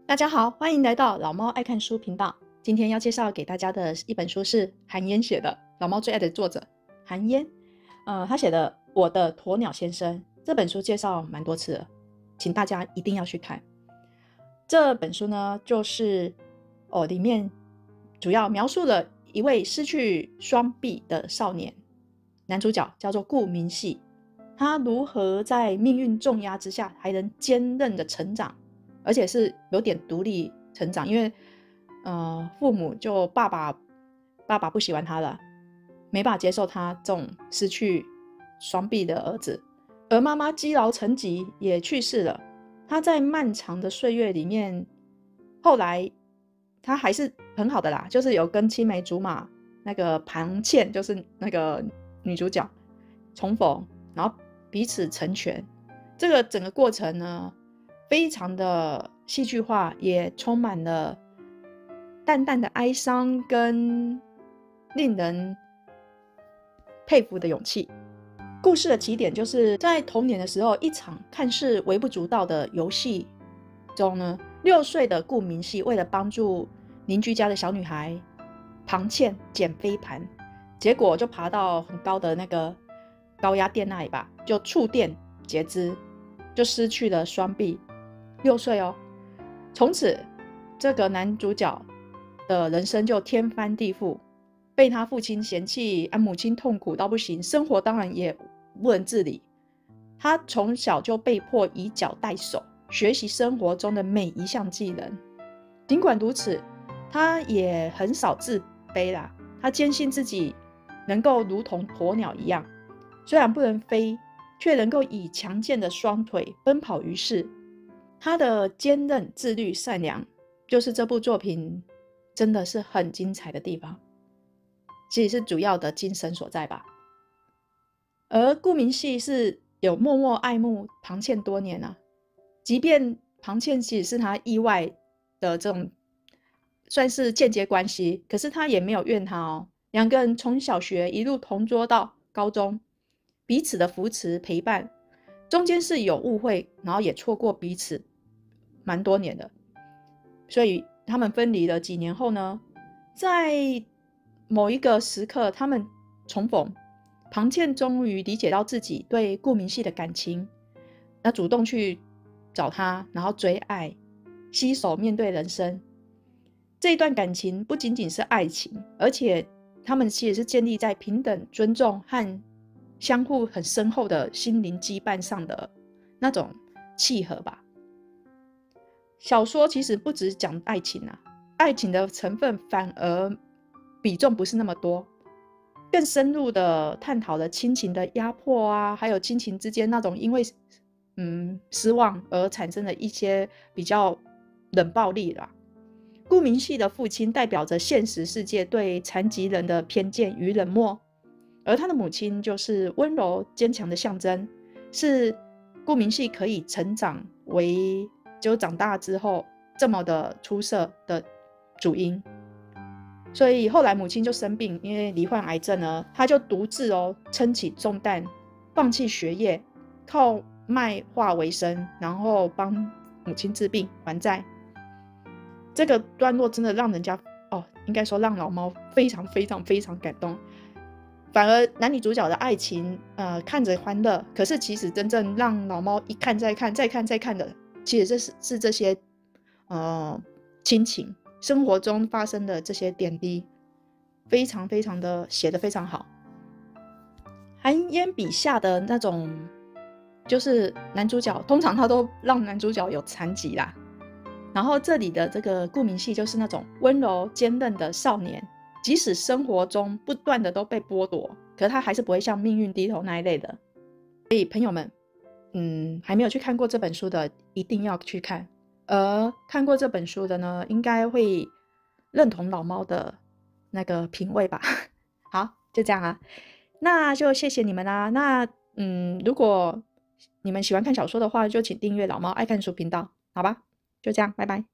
大家好，欢迎来到老猫爱看书频道。今天要介绍给大家的一本书是韩嫣写的，老猫最爱的作者韩嫣。他写的《我的鸵鸟先生》这本书介绍蛮多次了，请大家一定要去看。这本书呢，就是里面主要描述了一位失去双臂的少年，男主角叫做顾明细，他如何在命运重压之下还能坚韧的成长。而且是有点独立成长，因为父母就爸爸不喜欢他了，没办法接受他这种失去双臂的儿子，而妈妈积劳成疾也去世了。他在漫长的岁月里面，后来他还是很好的啦，就是有跟青梅竹马那个庞倩，就是那个女主角重逢，然后彼此成全。这个整个过程呢，非常的戏剧化，也充满了淡淡的哀伤跟令人佩服的勇气。故事的起点就是在童年的时候，一场看似微不足道的游戏中呢，6岁的顾明细为了帮助邻居家的小女孩庞倩捡飞盘，结果就爬到很高的那个高压电那里吧，就触电截肢，就失去了双臂。6岁哦，从此这个男主角的人生就天翻地覆，被他父亲嫌弃，母亲痛苦到不行，生活当然也不能自理。他从小就被迫以脚代手，学习生活中的每一项技能。尽管如此，他也很少自卑啦。他坚信自己能够如同鸵鸟一样，虽然不能飞，却能够以强健的双腿奔跑于世。他的坚韧、自律、善良，就是这部作品真的是很精彩的地方，其实是主要的精神所在吧。而顾明细是有默默爱慕庞倩多年啊，即便庞倩其实是他意外的这种算是间接关系，可是他也没有怨他哦。两个人从小学一路同桌到高中，彼此的扶持陪伴，中间是有误会，然后也错过彼此蛮多年的。所以他们分离了几年后呢，在某一个时刻他们重逢，庞倩终于理解到自己对顾明细的感情，那主动去找他，然后追爱，携手面对人生。这一段感情不仅仅是爱情，而且他们其实是建立在平等、尊重和相互很深厚的心灵羁绊上的那种契合吧。小说其实不只讲爱情啊，爱情的成分反而比重不是那么多，更深入的探讨了亲情的压迫啊，还有亲情之间那种因为失望而产生的一些比较冷暴力啦。顾明细的父亲代表着现实世界对残疾人的偏见与冷漠，而他的母亲就是温柔坚强的象征，是顾明细可以成长为就长大之后这么的出色的主因。所以后来母亲就生病，因为罹患癌症呢，他就独自撑起重担，放弃学业，靠卖画为生，然后帮母亲治病还债。这个段落真的让人家应该说让老猫非常非常非常感动。反而男女主角的爱情看着欢乐，可是其实真正让老猫一看再看再看再看的，其实是这些亲情生活中发生的这些点滴，非常非常的写得非常好。韩嫣笔下的那种就是男主角，通常他都让男主角有残疾啦，然后这里的这个顾明细就是那种温柔坚韧的少年，即使生活中不断的都被剥夺，可是他还是不会向命运低头那一类的。所以朋友们还没有去看过这本书的一定要去看，而看过这本书的呢，应该会认同老猫的那个品味吧。好，就这样啊，那就谢谢你们啦。那如果你们喜欢看小说的话，就请订阅老猫爱看书频道，好吧？就这样，拜拜。